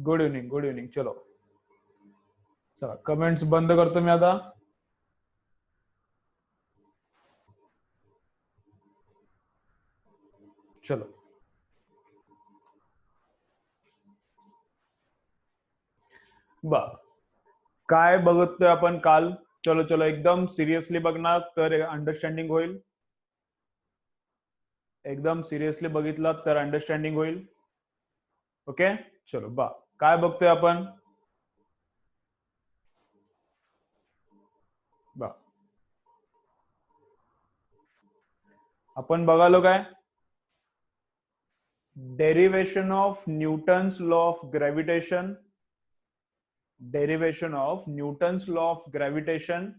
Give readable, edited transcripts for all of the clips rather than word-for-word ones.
Good evening, good evening. चलो चला, comments बंद करतो मी आता. चलो बा काय बघतोय आपण काल. चलो चलो एकदम सिरियसली बघणार तर अंडरस्टँडिंग होईल. एकदम सिरियसली बघितलं तर अंडरस्टँडिंग होईल. ओके चलो बा काय बघतोय आपण. बा आपण बघालो काय, derivation of Newton's law of gravitation. Derivation of Newton's law of gravitation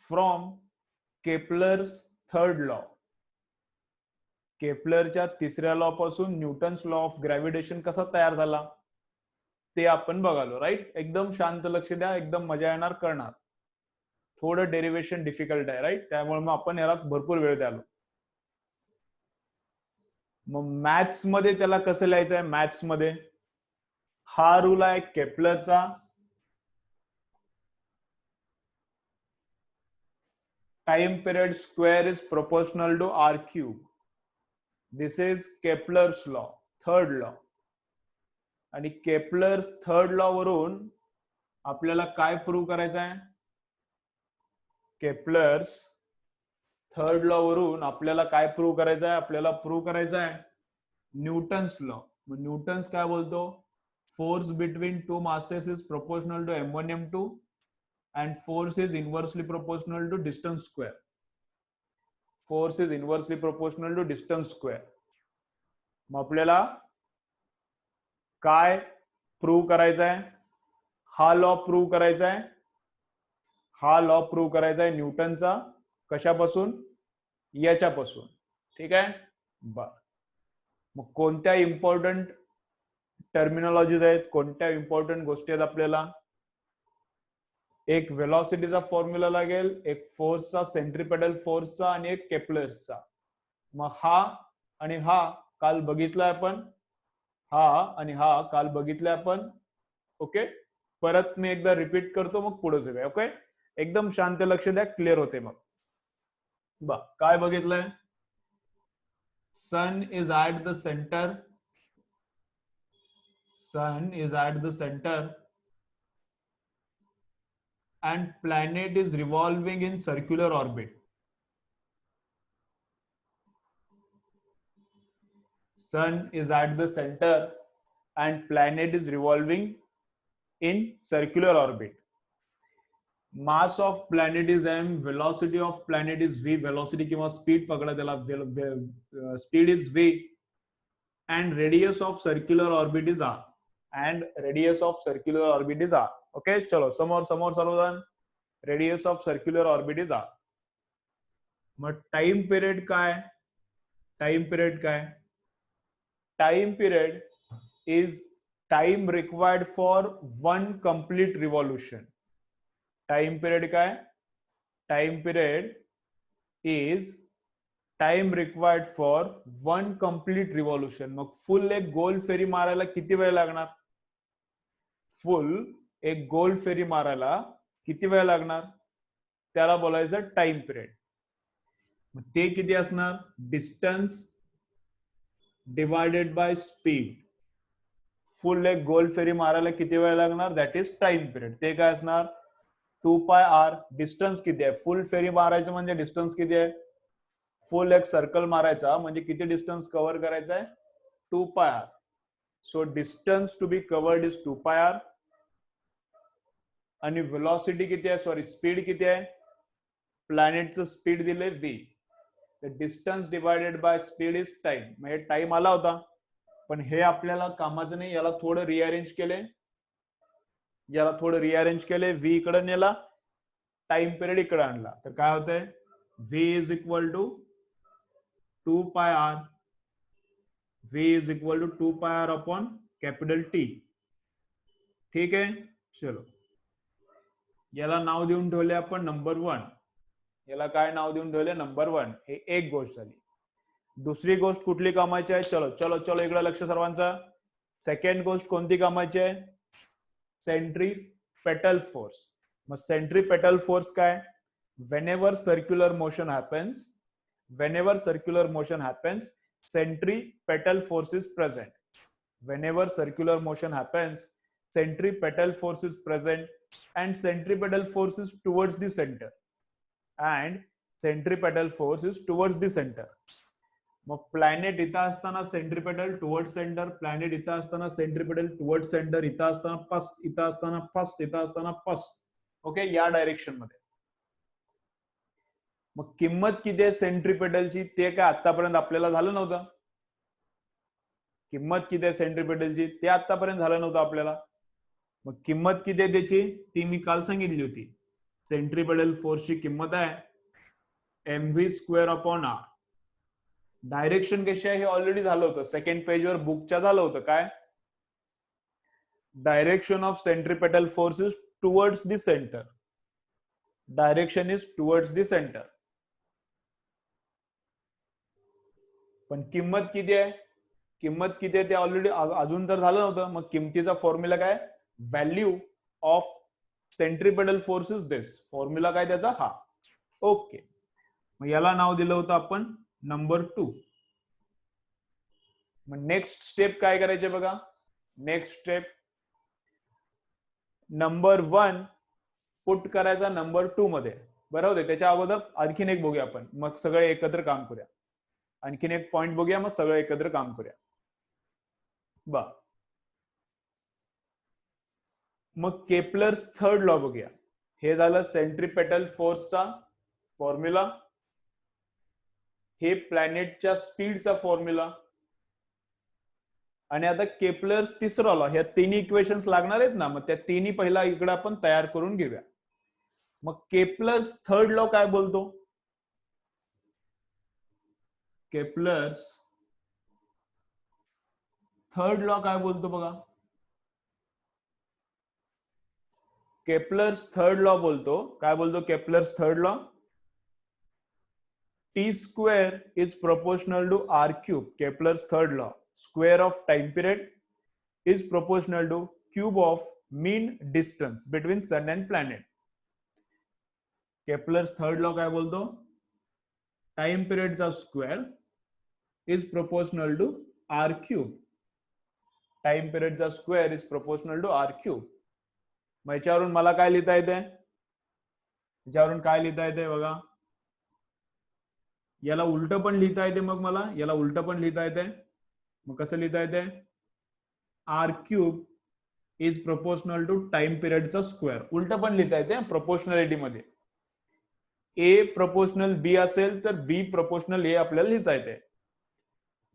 from Kepler's third law. केपलरच्या तिसऱ्या लॉ पासून न्यूटन्स लॉ ऑफ ग्रॅव्हिटेशन कसा तयार झाला ते आपण बघालो. राईट, एकदम शांत लक्ष द्या, एकदम मजा येणार करणार. थोडं डेरिवेशन डिफिकल्ट आहे राईट, त्यामुळे मग आपण याला भरपूर वेळ द्यालो. मग मॅथ्स मध्ये त्याला कसं लिहायचं आहे. मॅथ्स मध्ये हा रूल आहे केपलरचा. Time period square is proportional to R cube. This is Kepler's law, third law. आणि केपलर्स थर्ड लॉ वरून आपल्याला काय प्रूव्ह करायचं आहे. केपलर्स थर्ड लॉ वरून आपल्याला काय प्रूव्ह करायचं आहे. आपल्याला प्रूव्ह करायचं आहे न्यूटन्स लॉ. मग न्यूटन्स काय बोलतो, force between two masses is proportional to m1 m2 and force is inversely proportional to distance square. Force is inversely proportional to distance square. मग आपल्याला काय प्रूव्ह करायचं आहे. हा लॉ प्रूव्ह करायचा आहे. हा लॉ प्रूव्ह करायचा आहे न्यूटनचा. कशापासून, याच्यापासून. ठीक आहे बर. मग कोणत्या इम्पॉर्टंट टर्मिनॉलॉजीज आहेत, कोणत्या इम्पॉर्टंट गोष्टी आहेत आपल्याला. एक वेलॉसिटीचा फॉर्म्युला लागेल, एक फोर्सचा, सेंट्रिपेटल फोर्सचा आणि एक केपलर्सचा. मग हा आणि हा काल बघितलाय आपण. हा आणि हा काल बघितलाय आपण. ओके, परत मी एकदा रिपीट करतो मग पुढे जाऊया. ओके, एकदम शांत लक्ष द्या, क्लिअर होते मग. बा काय बघितलंय. Sun is at the centre. Sun is at the centre and planet is revolving in circular orbit. Sun is at the center and planet is revolving in circular orbit. Mass of planet is m, velocity of planet is v. velocity किंवा speed पकडा त्याला, speed is v and radius of circular orbit is r. and radius of circular orbit is r. Okay, चलो समोर समोर सर्वजण. Radius of circular orbit is R. मग time period काय. Time period काय. Time period is time required for one complete revolution. Time period काय. Time period is time required for one complete revolution. मग full एक गोल फेरी मारायला किती वेळ लागणार. फुल एक गोल फेरी मारायला किती वेळ लागणार, त्याला बोलायचं टाइम पिरियड. ते किती असणार. Distance divided by speed. फुल एक गोल फेरी मारायला किती वेळ लागणार, दॅट इज टाइम पिरियड. ते काय असणार 2πr. डिस्टन्स किती आहे, फुल फेरी मारायचं म्हणजे डिस्टन्स किती आहे. फुल एक सर्कल मारायचा म्हणजे किती डिस्टन्स कव्हर करायचा आहे 2πr. So distance to be covered is 2πr. आणि व्हेलॉसिटी किती आहे, सॉरी स्पीड किती आहे. प्लॅनेटचं स्पीड दिले v. Distance divided by speed is time. म्हणजे टाइम आला होता, पण हे आपल्याला कामाचं नाही. याला थोडं रिअरेंज केले, याला थोडं रिअरेंज केले. v इकडे नेला, टाइम पिरियड इकडे आणला, तर काय होतंय v is equal to 2πr. v is equal to 2πr upon capital T. ठीक आहे, चलो याला नाव देऊन ठेवले आपण नंबर 1. याला काय नाव देऊन ठेवले, नंबर 1. हे एक गोष्ट झाली. दुसरी गोष्ट कुठली कामाची आहे. चलो चलो चलो इकडे लक्ष सर्वांचं. सेकंड गोष्ट कोणती कामाची आहे? Centripetal force. मग सेंट्रीपेटल फोर्स काय? whenever circular motion happens centripetal force is present. Whenever circular motion happens, centripetal force is present and centripetal force is towards the center. मग प्लॅनेट इथं असताना सेंट्रिपेटल टुवर्ड सेंटर, प्लॅनेट इथं असताना centripetal toward centre, इथं असताना पस, इथं असताना पस, इथं असताना पस. ओके, या डायरेक्शन मध्ये. मग किंमत किती आहे सेंट्रिपेटलची ते काय आतापर्यंत आपल्याला झालं नव्हतं. किंमत किती आहे सेंट्रिपेटलची ते आतापर्यंत झालं नव्हतं आपल्याला. मग किंमत किती आहे त्याची ती मी काल सांगितली होती. सेंट्रिपेटल फोर्सची किंमत आहे mv²/r. डायरेक्शन कशी आहे हे ऑलरेडी झालं होतं, सेकंड पेजवर बुकच्या झालं होतं. काय? Direction of centripetal force is towards the centre. Direction is towards the centre. पण किंमत किती आहे? किंमत किती आहे ते ऑलरेडी अजून तर झालं नव्हतं. मग किंमतीचा फॉर्म्युला काय? Value of centripetal force is this. Formula काय त्याचा? हा. ओके, मग याला नाव दिलं होतं आपण नंबर 2. मग नेक्स्ट स्टेप काय करायचे बघा. नेक्स्ट स्टेप नंबर 1 पुट करायचा नंबर 2 मध्ये. बरोबर. त्याच्या अगोदर आणखीन एक बघूया आपण, मग सगळे एकत्र काम करूया. आणखीन एक पॉइंट बघूया, मग सगळे एकत्र काम करूया. मग केपलर्स थर्ड लॉ बघूया. हे झालं सेंट्रिपेटल फोर्सचा फॉर्म्युला, हे प्लॅनेटच्या स्पीडचा फॉर्म्युला, आणि आता केपलर्स तिसरा लॉ. ह्या तिन्ही इक्वेशन्स लागणार आहेत ना, मग त्या तिन्ही पहिला इकडे आपण तयार करून घेऊया. मग केपलर्स थर्ड लॉ काय बोलतो? केपलर्स थर्ड लॉ काय बोलतो बघा. केपलर्स थर्ड लॉ बोलतो, काय बोलतो Kepler's third law? T² is proportional to R³. Kepler's third law. Square of time period is proportional to cube of mean distance between sun and planet. Kepler's third law काय बोलतो? Time पिरियडचा square is proportional to R³. Time पिरियडचा square is proportional to R³. मग याच्यावरून मला काय लिहिता येते? याच्यावरून काय लिहिता येते बघा. याला उलट पण लिहिता येते. मग मला याला उलट पण लिहिता येते. मग कसं लिहिता येते? R³ is proportional to time पिरियडचा स्क्वेअर. उलट पण लिहिता येते प्रोपोर्शनॅलिटी मध्ये. A प्रोपोर्शनल B असेल तर B प्रोपोर्शनल A आपल्याला लिहिता येते.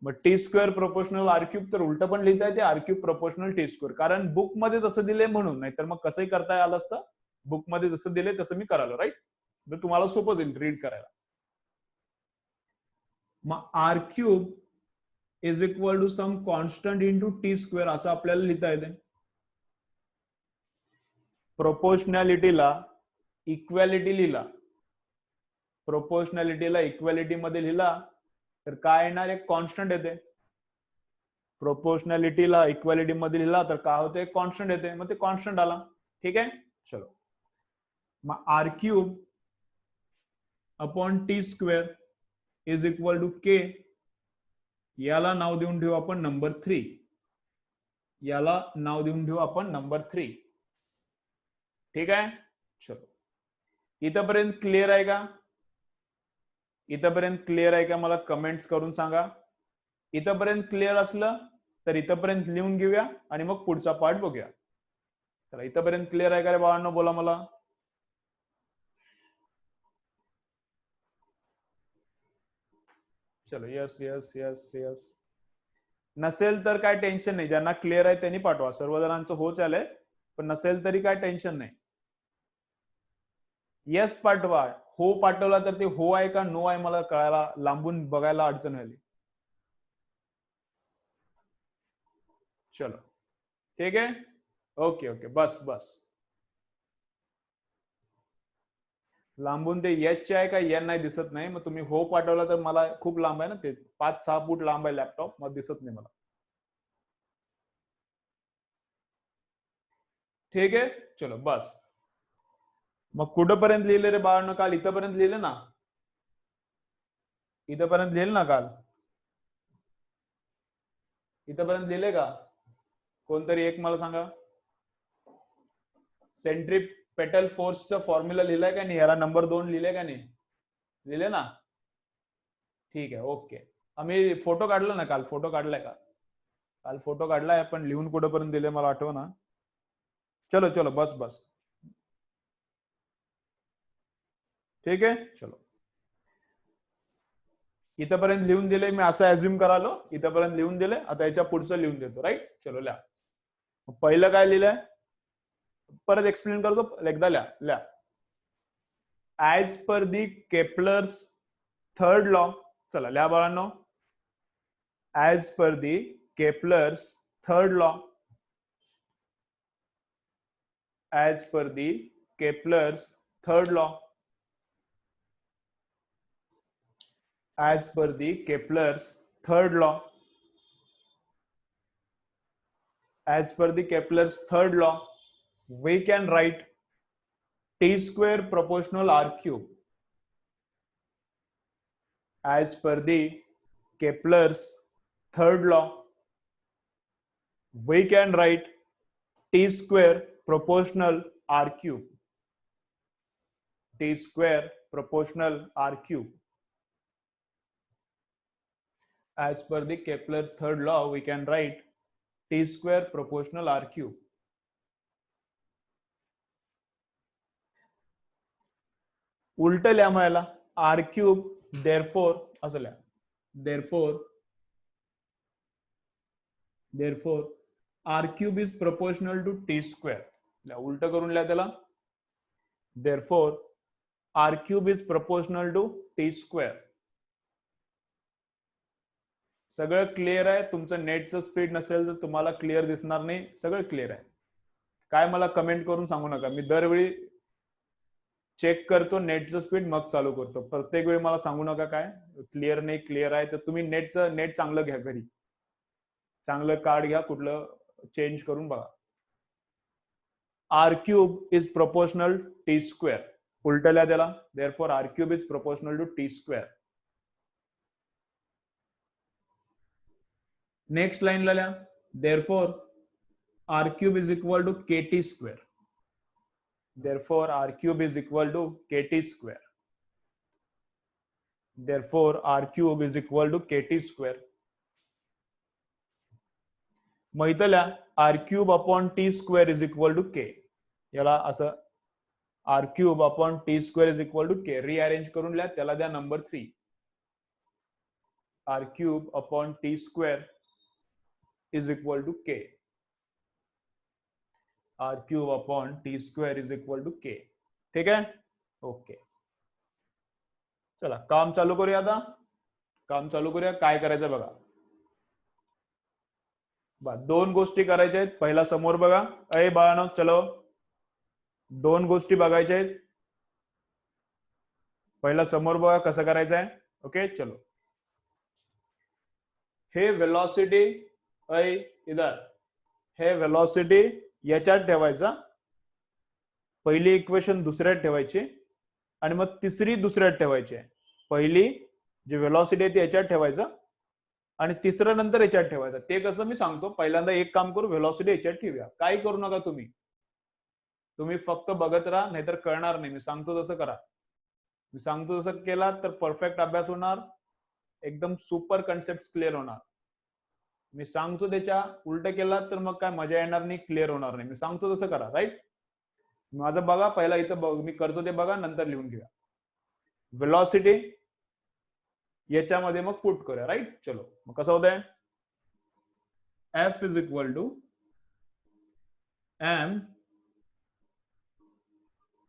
मग T² प्रोपोर्शनल R³ तर उलट पण लिहिता येते R³ प्रोपोर्शनल T². कारण बुक मध्ये तसं दिले म्हणून, नाहीतर मग कसंही करता आलं असतं. बुक मध्ये जसं दिले तसं मी करायला, राईट. तर तुम्हाला सोपं जाईल रीड करायला. मग R³ is equal to some constant into T² असं आपल्याला लिहिता येते. प्रोपोर्शनॅलिटीला इक्वॅलिटी लिहिला, प्रोपोर्शनॅलिटीला इक्वॅलिटी मध्ये लिहिला तर काय येणार? एक कॉन्स्टंट येते. प्रोपोर्शनॅलिटीला इक्वॅलिटी मध्ये लिहिला तर काय होते? कॉन्स्टंट येते. मग ते कॉन्स्टंट आला. ठीक आहे, चलो. मग R³ upon T² is equal to K. याला नाव देऊन ठेवू आपण नंबर 3. याला नाव देऊन ठेवू आपण नंबर 3. ठीक आहे, चलो. इथपर्यंत क्लिअर आहे का? इथपर्यंत क्लिअर आहे का? मला कमेंट्स करून सांगा. इथपर्यंत क्लिअर असलं तर इथपर्यंत लिहून घेऊया आणि मग पुढचा पार्ट बघूया. चला, इथपर्यंत क्लिअर आहे का रे बाळांनो? बोला मला. चलो, यस यस यस यस. नसेल तर काय टेन्शन नाही. ज्यांना क्लिअर आहे त्यांनी पाठवा. सर्वजणांचं हो चालेल, पण नसेल तरी काय टेन्शन नाही. यस पाठवा. हो पाठवला तर ते हो आहे का नो आहे मला कळायला, लांबून बघायला अडचण झाली. चलो, ठीक आहे. ओके ओके, बस बस. लांबून ते एच आहे का एन नाही दिसत नाही. मग तुम्ही हो पाठवला तर मला खूप लांब आहे ना, ते 5-6 फूट लांब आहे लॅपटॉप, मग दिसत नाही मला. ठीक आहे, चलो बस. मग कुठपर्यंत लिहिले रे बाळांनो? काल इथपर्यंत लिहिले ना? इथपर्यंत लिहिले ना काल? इथपर्यंत लिहिले का? कोणतरी एक मला सांगा. सेंट्रीपेटल फोर्सचा फॉर्म्युला लिहिलाय का नाही? याला नंबर 2 लिहिलाय का नाही? लिहिले ना? ठीक आहे, ओके. आम्ही फोटो काढला ना काल? फोटो काढलाय का? काल फोटो काढलाय, पण लिहून कुठपर्यंत दिले मला आठव ना. चलो चलो बस बस. ठीक आहे, चलो. इथपर्यंत लिहून दिले मी, असं अज्युम करालो. इथपर्यंत लिहून दिले, आता याच्या पुढचं लिहून देतो. राईट, चलो लिहा. पहिलं काय लिहिलंय? परत एक्सप्लेन करतो, एकदा लिहा. ऍज पर दी केपलर्स थर्ड लॉ. चला लिहा बाळांनो. As per the Kepler's third law. As per the Kepler's third law. As per the Kepler's third law. As per the Kepler's third law, we can write T square proportional R cube. As per the Kepler's third law, we can write T square proportional R cube. T square proportional R cube. As per the Kepler's third law, we can write T square proportional R cube. उलट लिहा मला. R cube, therefore असं लिहा. Therefore R cube is proportional to T square. उलट करून लिहा त्याला. Therefore R cube is proportional to T square. सगळं क्लिअर आहे? तुमचं नेटचं स्पीड नसेल तर तुम्हाला क्लिअर दिसणार नाही. सगळं क्लिअर आहे? काय मला कमेंट करून सांगू नका. मी दरवेळी चेक करतो नेटचं स्पीड, मग चालू करतो. प्रत्येक वेळी मला सांगू नका काय क्लिअर नाही, क्लिअर आहे. तर तुम्ही नेट चांगलं घ्या, घरी चांगलं कार्ड घ्या, कुठलं चेंज करून बघा. R cube is proportional T square. उलट लिहा त्याला. Therefore R cube is proportional to T square. Next line ला लिहा. Therefore R cube is equal to KT square. Therefore R cube is equal to KT square. Therefore R cube is equal to KT square. मग इथं लिहा R cube upon T square is equal to K. याला असं R cube upon T square is equal to K. Rearrange करून लिहा, त्याला द्या number 3. R cube upon T square is equal to K. R cube upon T square is equal to K. ठीक आहे, okay. चला काम चालू करूया. आता काम चालू करूया. काय करायचं बघा. दोन गोष्टी करायच्या आहेत. पहिला समोर बघा. अय बाळांनो, चलो 2 गोष्टी बघायच्या आहेत. पहिला समोर बघा कसं करायचं आहे. ओके, चलो. हे वेलॉसिटी, अय इधर, हे वेलॉसिटी याच्यात ठेवायचा. पहिली इक्वेशन दुसऱ्यात ठेवायची आणि मग तिसरी दुसऱ्यात ठेवायची. पहिली जी वेलॉसिटी आहे ती याच्यात ठेवायचं आणि तिसरं नंतर याच्यात ठेवायचं. ते कसं मी सांगतो. पहिल्यांदा एक काम करू, वेलॉसिटी याच्यात ठेवूया. काही करू नका तुम्ही फक्त बघत राहा, नाहीतर कळणार नाही. मी सांगतो तसं करा. मी सांगतो तसं केला तर परफेक्ट अभ्यास होणार, एकदम सुपर कन्सेप्ट क्लिअर होणार. मी सांगतो त्याच्या उलट केला तर मग काय मजा येणार नाही, क्लिअर होणार नाही. मी सांगतो तसं करा. राईट, माझं बघा. पहिला इथं मी करतो ते बघा, नंतर लिहून घ्या. वेलॉसिटी याच्यामध्ये मग पुट करूया. राईट, चलो. मग कसं होतंय. F is equal to m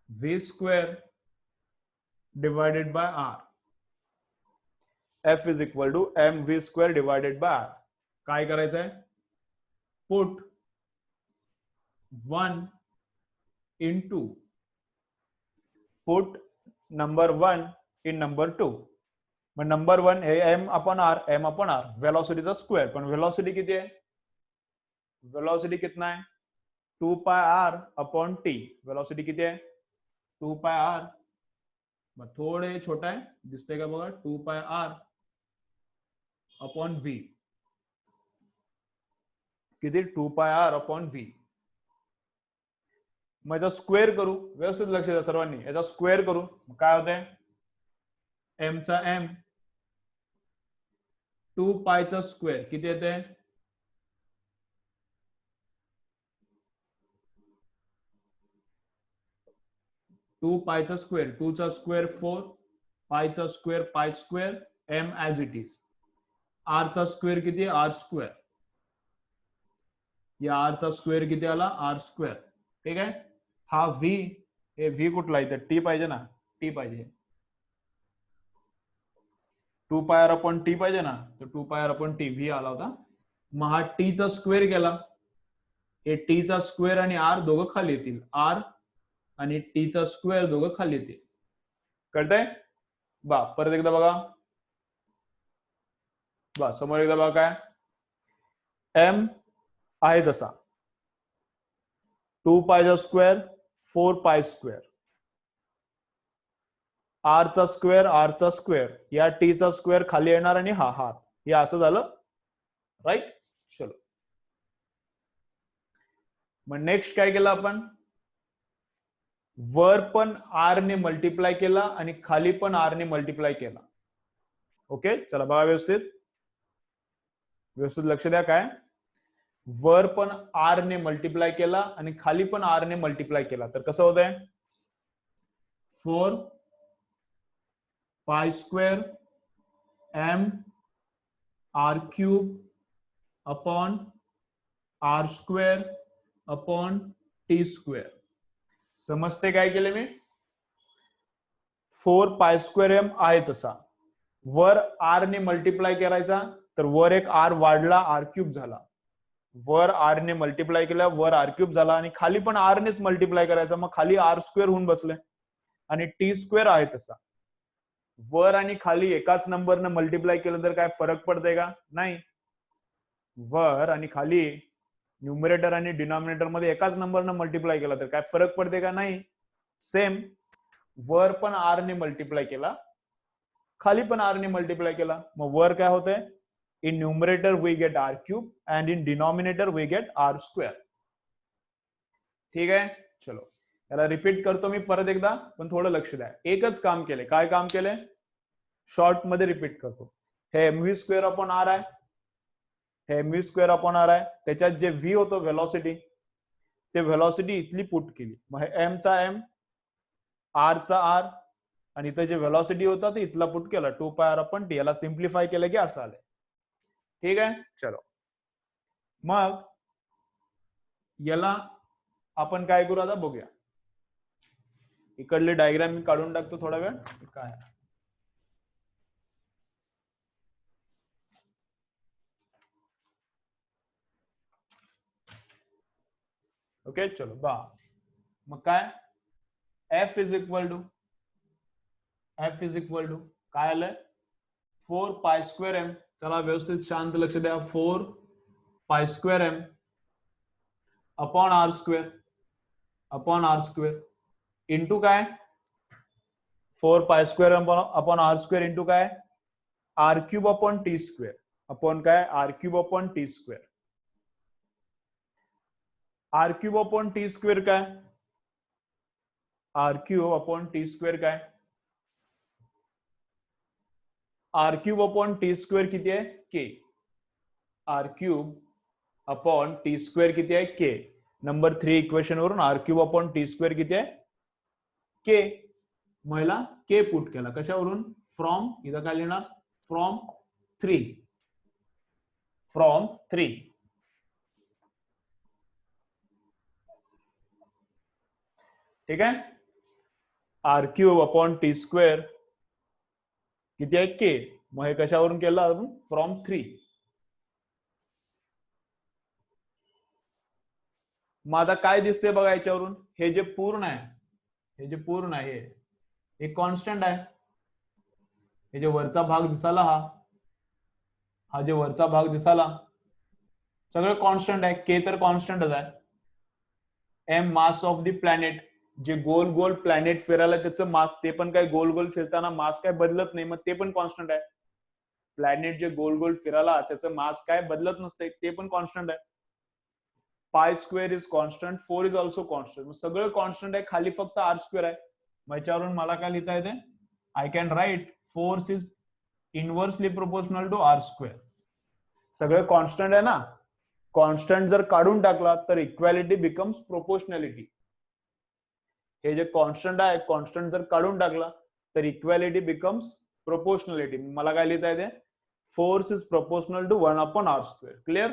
v square divided by r. F is equal to m v square divided by r. काय करायचंय. Put 1 into put number 1 in number 2. मग नंबर 1 हे m अपॉन r, वेलोसिटीचा स्क्वेअर. पण velocity किती आहे. Velocity कितना है 2 पाय आर अपॉन टी. वेलॉसिटी किती आहे? 2 पाय आर. मग थोडे छोटा आहे, दिसतंय का बघा? 2 पाय आर अपॉन व्ही. किती? 2 पाय आर अपॉन व्ही. मग याचा स्क्वेअर करू. व्यवस्थित लक्ष द्या सर्वांनी. याचा स्क्वेअर करू. काय होतंय? एम चा एम 2 पायचा स्क्वेअर किती येते? 2 पायचा स्क्वेअर, 2 चा स्क्वेअर 4, पायचा square pi square, M as it is. R चा स्क्वेअर किती? R square. या आर चा स्क्वेअर किती आला? R square. ठीक आहे. हा व्ही, हे व्ही कुठला इथं? टी पाहिजे ना, टी पाहिजे. 2 पाय आर अपॉन टी पाहिजे ना, तर 2 पाय आर अपॉन टी व्ही आला होता. मग हा टी चा स्क्वेअर केला, हे टी चा स्क्वेअर आणि आर दोघं खाली येतील. आर आणि टी चा स्क्वेअर दोघं खाली येतील. कळतंय? बा परत एकदा बघा. बा समोर एकदा बघा. काय एम आहे तसा 2 पायचा स्क्वेअर 4 पाय स्क्वेअर, आर चा स्क्वेअर आर चा स्क्वेअर, या टी चा स्क्वेअर खाली येणार आणि हा हार. हे असं झालं. राईट. चलो. मग नेक्स्ट काय केलं आपण? वर पण आर ने मल्टिप्लाय केला आणि खाली पण आर ने मल्टिप्लाय केला. ओके. चला बघा व्यवस्थित, व्यवस्थित लक्ष द्या. काय वर पण आर ने मल्टिप्लाय केला आणि खाली पण आर ने मल्टिप्लाय केला, तर कसं होत आहे? 4 pi square M R cube upon R square upon T square. समजते काय केले मी? 4 पाय स्क्वेअर एम आहे तसा, वर आर ने मल्टिप्लाय करायचा, तर वर एक आर वाढला, आर क्यूब झाला. वर आर ने मल्टिप्लाय केला, वर आर क्यूब झाला, आणि खाली पण आर नेच मल्टिप्लाय करायचा, मग खाली आर स्क्वेअर होऊन बसले. आणि टी स्क्वेअर आहे तसा. वर आणि खाली एकाच नंबरनं मल्टिप्लाय केलं तर काय फरक पडतंय का? नाही. वर आणि खाली न्यूमरेटर आणि डिनॉमिनेटर मध्ये एकाच नंबरनं मल्टिप्लाय केला तर काय फरक पडते का? नाही. सेम वर पण आर ने मल्टिप्लाय केला, खाली पण आर ने मल्टिप्लाय केला, मग वर काय होतंय? In numerator we get R cube and in denominator we get R square. ठीक आहे. चलो याला रिपीट करतो मी परत एकदा, पण थोडं लक्ष द्या. एकच काम केले. काय काम केले? शॉर्ट मध्ये रिपीट करतो. हे M V square upon R आहे, हे M V square upon R आहे. त्याच्यात जे व्ही होतो व्हेलॉसिटी, ते व्हेलॉसिटी इथली पुट केली. मग हे एम चा एम, आर चा आर, आणि इथं जे व्हेलॉसिटी होता ते इथला पुट केला 2 पाय आर अपॉन टी. याला सिम्प्लिफाय केलं की असं आलंय. ठीक आहे. चलो मग याला आपण काय करू आता बघूया. इकडले डायग्राम मी काढून टाकतो थोडा वेळ. काय ओके. चलो बा मग काय एफ इज इक्वल टू काय आलंय? 4 पाय स्क्वेअर एम. चला व्यवस्थित शांत लक्ष द्या. 4 pi square M upon R square into काय? 4 pi square upon R square into काय? R cube upon T square upon काय? R cube upon T square. R cube upon T square काय? R cube upon T square काय? R cube upon T square किती आहे? K. R cube upon T square किती आहे? K. Number 3 equation वरून R cube upon T square किती आहे? के. महिला के पुट केला. कशावरून? फ्रॉम, इथं काय लिहिणार? फ्रॉम 3. ठीक आहे. R cube upon T square किती आहे? के. मग हे कशावरून केलं आपण? फ्रॉम 3. मग आता काय दिसते बघा याच्यावरून? हे जे पूर्ण आहे हे कॉन्स्टंट आहे. हे जे वरचा भाग दिसाला, हा जे वरचा भाग दिसाला सगळं कॉन्स्टंट आहे. के तर कॉन्स्टंटच आहे. M mass of the planet. जे गोल गोल प्लॅनेट फिरायला त्याचं मास, ते पण काय गोल गोल फिरताना मास काय बदलत नाही, मग ते पण कॉन्स्टंट आहे. प्लॅनेट जे गोल गोल फिरायला त्याचं मास काय बदलत नसते, ते पण कॉन्स्टंट आहे. Pi square is constant, 4 is also constant. सगळं कॉन्स्टंट आहे, खाली फक्त आर स्क्वेअर आहे. मग याच्यावरून मला काय लिहिता येते? I can write force is inversely proportional to R square. सगळं कॉन्स्टंट आहे ना, कॉन्स्टंट जर काढून टाकला तर इक्वॅलिटी बिकम्स प्रोपोर्शनॅलिटी. हे जे कॉन्स्टंट आहे, कॉन्स्टंट जर काढून टाकला तर इक्वॅलिटी बिकम्स प्रोपोर्शनॅलिटी. मला काय लिहिता येते? Force is proportional to 1 upon R square. Clear?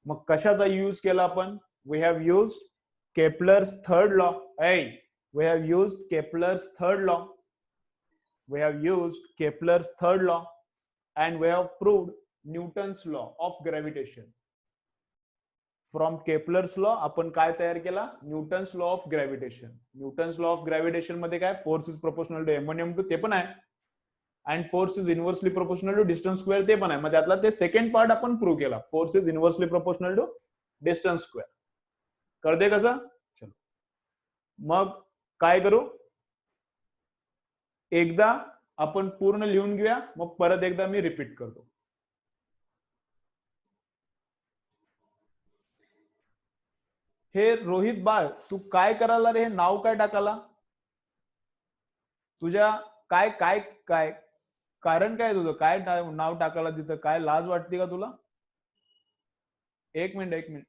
मग कशाचा यूज केला आपण? We have used Kepler's third law. We have used Kepler's third law. We have used Kepler's third law and we have proved Newton's law of gravitation. From Kepler's law आपण काय तयार केला? Newton's law of gravitation. Newton's law of gravitation मध्ये काय? Force is proportional to m1 m2 ते पण आहे, and force is inversely proportional to distance square ते पण आहे. मग त्यातला ते सेकंड पार्ट आपण प्रूव्ह केला. Force is inversely proportional to distance square. कळते कसं? चलो मग काय करू? एकदा आपण पूर्ण लिहून घेऊया, मग परत एकदा मी रिपीट करतो. हे रोहित बाळ, तू काय करायला रे? हे नाव काय टाकाला तुझ्या? काय काय काय कारण काय तुझं? काय नाव टाकायला तिथं? काय लाज वाटते का तुला? एक मिनिट एक मिनिट.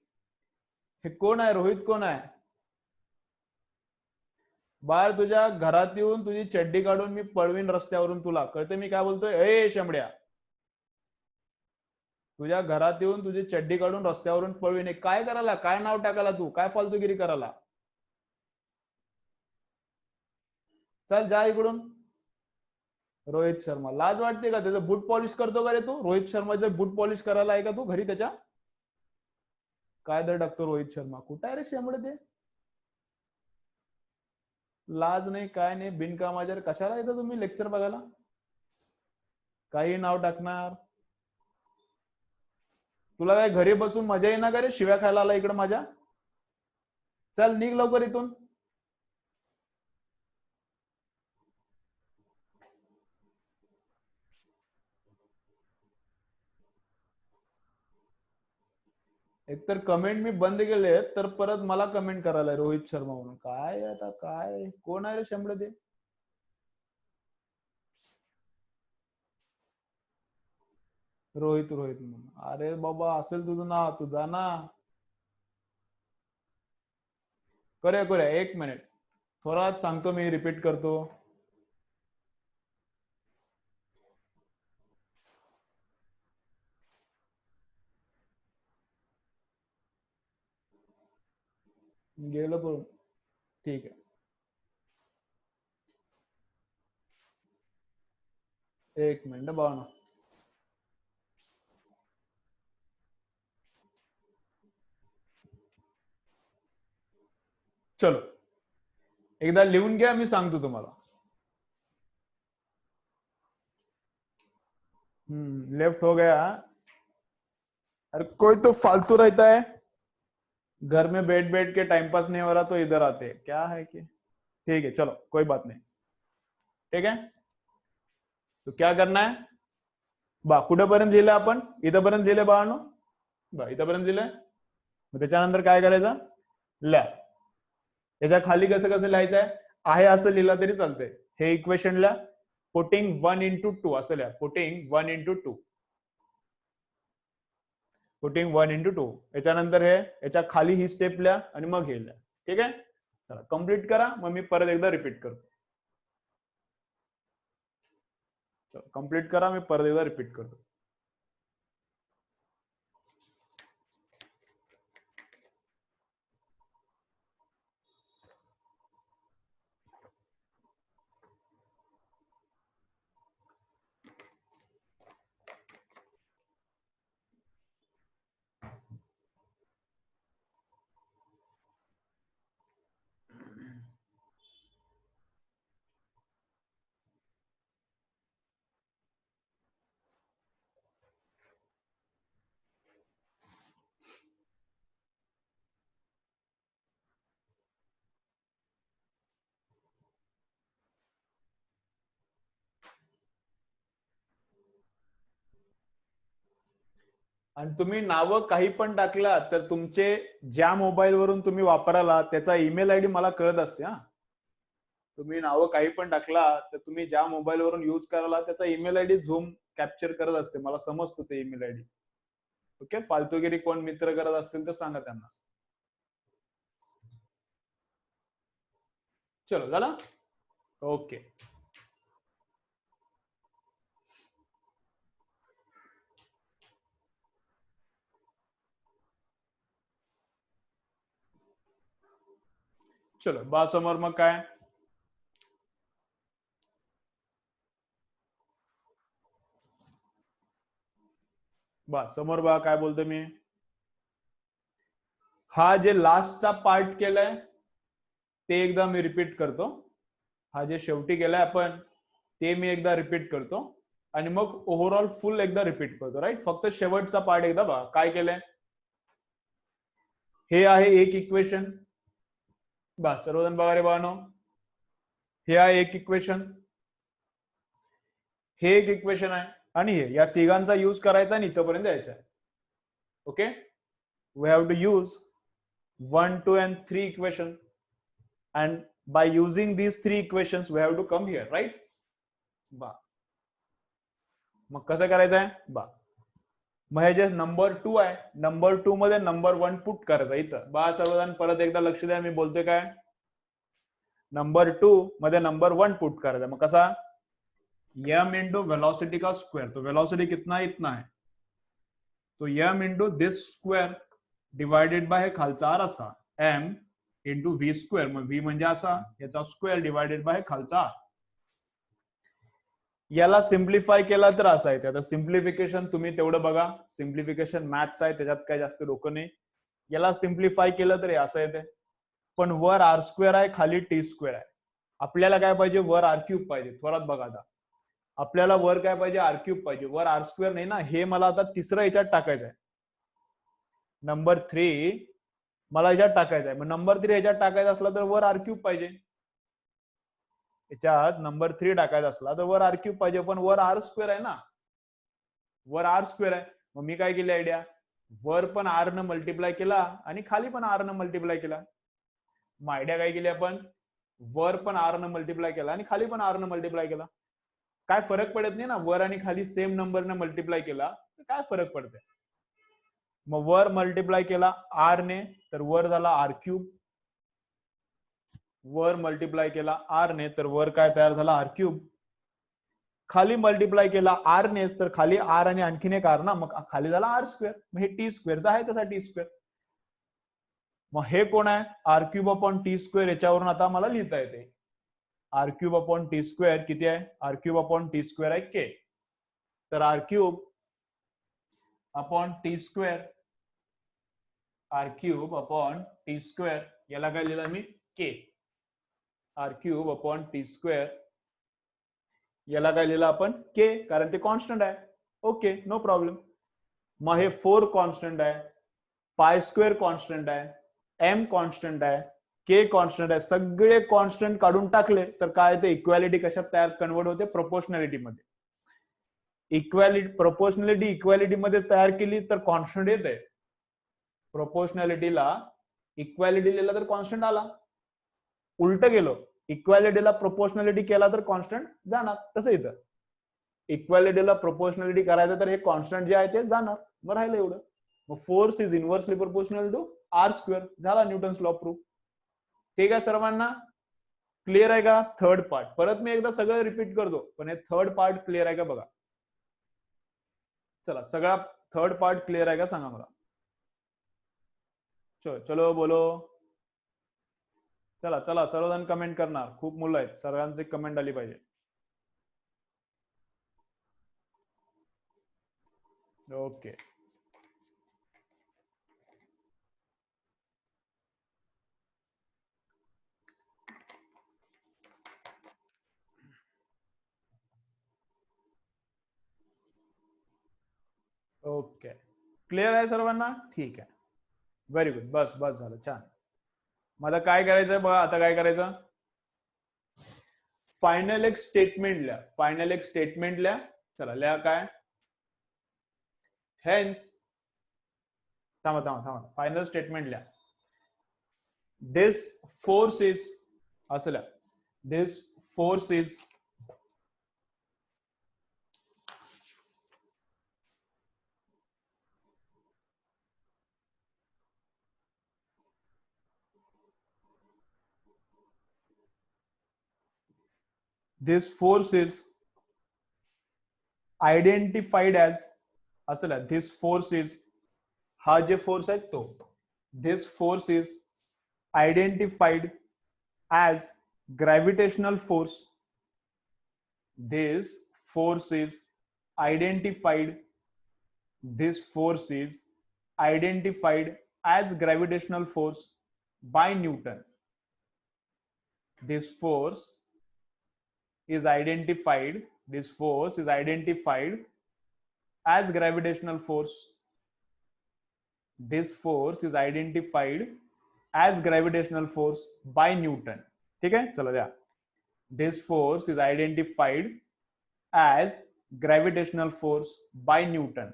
हे कोण आहे? रोहित कोण आहे? बाळ, तुझ्या घरात येऊन तुझी चड्डी काढून मी पळवीन रस्त्यावरून. तुला कळते मी काय बोलतोय? ए शंभड्या, तुझ्या घरात येऊन तुझी चड्डी काढून रस्त्यावरून पळवीन. काय करायला? काय नाव टाकायला तू? काय फालतूगिरी करायला? चल जा इकडून. रोहित शर्मा, लाज वाटते का? त्याचं बूट पॉलिश करतो का रे तू? रोहित शर्माचं बूट पॉलिश करायला आहे का तू घरी त्याच्या? काय दर टाकतो रोहित शर्मा? कुठं आहे रे शेंबडे ते? लाज नाही काय नाही, बिनकामाच्या. कशाला येतं तुम्ही लेक्चर बघायला? काही नाव टाकणार. तुला काय घरी बसून मजा येईना का रे? शिव्या खायला आला इकडे माझ्या? चल निघ लवकर इथून. एकतर कमेंट मी बंद केले, तर परत मला कमेंट करायला रोहित शर्मा म्हणून. काय आता? काय कोण आहे रे शंभर ते? रोहित रोहित म्हणून. अरे बाबा, असेल तुझं नाव, तुझा ना. करूया करूया, एक मिनिट. थोडा सांगतो मी, रिपीट करतो. गेलो करून. ठीक आहे, एक मिनिट बाळा. चलो एकदा लिहून घ्या, मी सांगतो तुम्हाला. लेफ्ट हो गया. अरे कोई तो फालतू रहता है घर में, बैठ बैठ के टाइम पास नहीं हो रहा तो इधर आते. क्या है कि ठीक है, चलो कोई बात नहीं. ठीक है, तो क्या करना है? बा कुठेपर्यंत लिहिलं आपण? इथंपर्यंत लिहिले बाळांनो. बा इथंपर्यंत लिहिलंय. मग त्याच्यानंतर काय करायचं? ल्या. याच्या खाली कसं कसं लिहायचंय? आहे असं लिहिलं तरी चालतंय. हे इक्वेशनला पुटिंग 1 into 2 असं लिहा. Putting 1 into 2. Putting 1 into 2. याच्यानंतर हे याच्या खाली ही स्टेप लिहा आणि मग हे लिहा. ठीक आहे, चला कम्प्लीट करा, मग मी परत एकदा रिपीट करतो. कम्प्लीट करा, मी परत एकदा रिपीट करतो. आणि तुम्ही नावं काही पण टाकला तर तुमचे ज्या मोबाईल वरून तुम्ही वापराला त्याचा ईमेल आयडी मला कळत असते. हा, तुम्ही नावं काही पण टाकला तर तुम्ही ज्या मोबाईल वरून युज कराला त्याचा ईमेल आयडी झूम कॅप्चर करत असते, मला समजतो ते ईमेल आयडी. ओके, फालतूगिरी कोण मित्र करत असतील तर सांगा त्यांना. चलो झाला. ओके, चलो बा समोर मग काय. बा समोर बा काय बोलतो मी. हा जे लास्टचा पार्ट केलाय ते एकदा मी रिपीट करतो. हा जे शेवटी केलाय आपण ते मी एकदा रिपीट करतो आणि मग ओव्हरऑल फुल एकदा रिपीट करतो. राईट, फक्त शेवटचा पार्ट एकदा बघा काय केलंय. हे आहे एक इक्वेशन. बा सर्वजण बघा रे बानो, हे आहे एक इक्वेशन, हे एक इक्वेशन आहे आणि हे, या तिघांचा यूज करायचा आणि इथपर्यंत यायचा आहे. Okay, we have to use 1, 2 and 3 equation, and by using these 3 equations we have to come here, right? बा मग कसं करायचंय बा. मग हे जे नंबर 2 आहे, नंबर 2 मध्ये नंबर 1 पुट करायचा इथं. बा सर्वजण परत एकदा लक्ष द्या, मी बोलतोय काय. नंबर 2 मध्ये नंबर 1 पुट करायचा. मग कसा, m इंटू वेलोसिटी का स्क्वायर. तो वेलोसिटी कितना है, इतना है, तो m into this square divided by खालचा आर असा m इंटू व्ही स्क्वेअर. मग व्ही म्हणजे असा, याचा स्क्वेअर डिवायडेड बाय खालचा आर. याला सिम्प्लिफाय केला तर असा येते. आता सिम्प्लिफिकेशन तुम्ही तेवढं बघा, सिम्प्लिफिकेशन मॅथ्स आहे त्याच्यात काय जास्त डोकं नाही. याला सिम्प्लिफाय केलं तरी असं येते, पण वर आर स्क्वेअर आहे खाली टी स्क्वेअर आहे. आपल्याला काय पाहिजे, वर आर क्यूब पाहिजे. थोरात बघा आता, आपल्याला वर काय पाहिजे, आर क्यूब पाहिजे. वर आर स्क्वेअर नाही ना, हे मला आता तिसरं याच्यात टाकायचं आहे. नंबर 3 मला याच्यात टाकायचं आहे. मग नंबर 3 याच्यात टाकायचा असला तर वर आर क्यूब पाहिजे. याच्यात नंबर 3 टाकायचा असला तर वर आर क्यूब पाहिजे, पण वर आर स्क्वेअर आहे ना, वर आर स्क्वेअर आहे. मग मी काय केली आयडिया, वर पण आर न मल्टिप्लाय केला आणि खाली पण आर न मल्टिप्लाय केला. मग आयडिया काय केली आपण, वर पण आर न मल्टिप्लाय केला आणि खाली पण आर न मल्टिप्लाय केला. काय फरक पडत नाही ना, वर आणि खाली सेम नंबर न मल्टिप्लाय केला तर काय फरक पडते. मग वर मल्टिप्लाय केला आर ने तर वर झाला आर क्यूब, वर मल्टिप्लाय केला आर ने तर वर काय तयार झाला, आर क्यूब. खाली मल्टिप्लाय केला आर ने तर खाली आर आणि आणखीन एक आर ना, मग खाली झाला आर स्क्वेअर. मग हे टी स्क्वेअरचा आहे तसा टी स्क्वेअर. मग हे कोण आहे, R cube upon T square. याच्यावरून आता मला लिहिता येते R cube upon T square किती आहे, R cube upon T square आहे के. तर R cube upon T square, R cube upon T square, याला काय लिहिलं मी, K. R cube upon T square, याला काय लिहिलं आपण, के, कारण ते कॉन्स्टंट आहे. Okay, no problem. मग हे 4 कॉन्स्टंट आहे, पाय स्क्वेअर कॉन्स्टंट आहे, एम कॉन्स्टंट आहे, के कॉन्स्टंट आहे. सगळे कॉन्स्टंट काढून टाकले तर काय ते इक्वॅलिटी कशात तयार कन्वर्ट होते, प्रोपोर्शनॅलिटी मध्ये. इक्वॅलिटी प्रोपोर्शनॅलिटी इक्वॅलिटी मध्ये तयार केली तर कॉन्स्टंट येते. प्रोपोर्शनॅलिटीला इक्वॅलिटी लिहिला तर कॉन्स्टंट आला. उलट गेलो, इक्वॅलिटीला प्रोपोर्शनॅलिटी केला तर कॉन्स्टंट जाणार. तसं इथं इक्वॅलिटीला प्रोपोर्शनॅलिटी करायचं तर हे कॉन्स्टंट जे आहे ते जाणार. मग राहिलं एवढं. मग force is inversely proportional to R square. झाला न्यूटन्स लॉ प्रूफ. ठीक आहे सर्वांना, क्लिअर आहे का. थर्ड पार्ट परत मी एकदा सगळं रिपीट करतो, पण हे थर्ड पार्ट क्लिअर आहे का बघा. चला सगळा थर्ड पार्ट क्लिअर आहे का सांगा मला. चलो बोलो. चला चला सर्वजण कमेंट करणार, खूप मुलं आहेत, सर्वांची कमेंट आली पाहिजे. ओके, ओके, क्लिअर आहे सर्वांना. ठीक आहे, व्हेरी गुड. बस बस झालं, छान. मला काय करायचंय बघा, आता काय करायचं, फायनल एक स्टेटमेंट लिहा. फायनल एक स्टेटमेंट लिहा. चला लिहा काय, हेन्स थांबा थांबा थांबा, फायनल स्टेटमेंट लिहा. दिस फोर्स इज असं लिहा. This force is this force is identified as असं लिहा. this force is, हा जे फोर्स आहे तो, this force is identified as gravitational force. This force is identified, this force is identified as gravitational force by Newton. This force is identified, this force is identified as gravitational force. This force is identified as gravitational force by Newton. ठीक है, चलो या. This force is identified as gravitational force by Newton.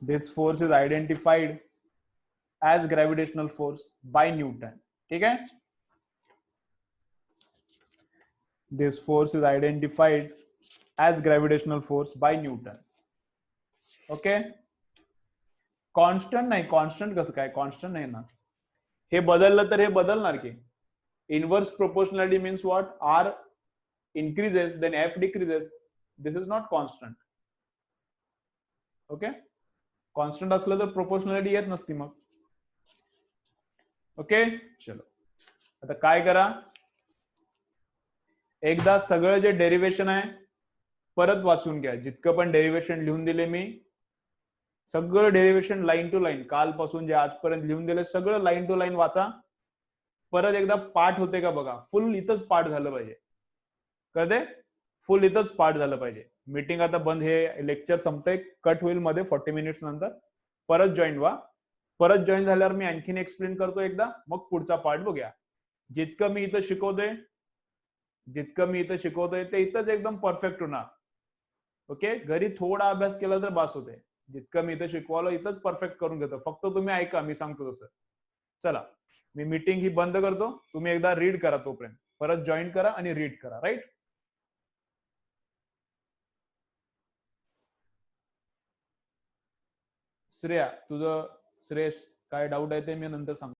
This force is identified as gravitational force by Newton. ठीक है. This force is identified as gravitational force by Newton. Okay. Constant नाही, constant कसं काय, constant नाही ना. हे बदललं तर हे बदलणार की. Inverse proportionality means what, R increases then f decreases. This is not constant. Okay. Constant असलं तर प्रोपोर्शनॅलिटी येत नसती मग. ओके. चलो आता काय करा, एकदा सगळं जे डेरिवेशन आहे परत वाचून घ्या. जितकं पण डेरिवेशन लिहून दिले मी, सगळं डेरिवेशन लाईन टू लाईन कालपासून जे आजपर्यंत लिहून दिले सगळं लाईन टू लाईन वाचा. परत एकदा पाठ होते का बघा. फुल इथंच पाठ झालं पाहिजे. कळते, फुल इथंच पाठ झालं पाहिजे. मीटिंग आता बंद, हे लेक्चर संपतंय, कट होईल मध्ये 40 मिनिट्स नंतर. परत जॉईन व्हा. परत जॉईन झाल्यावर मी आणखीन एक्सप्लेन करतो एकदा, मग पुढचा पार्ट बघूया. जितकं मी इथं शिकवतोय, जितकं मी इथं शिकवतोय ते इथंच एकदम परफेक्ट होणार. ओके. घरी थोडा अभ्यास केला तर बास होते. जितकं मी इथं शिकवायला इथंच परफेक्ट करून घेतो. फक्त तुम्ही ऐका मी सांगतो तसं. चला मी मीटिंग ही बंद करतो. तुम्ही एकदा रीड करा, तोपर्यंत परत जॉईन करा आणि रीड करा. राईट. श्रेया तुझं, श्रेयस काय डाऊट आहे ते मी नंतर सांगतो.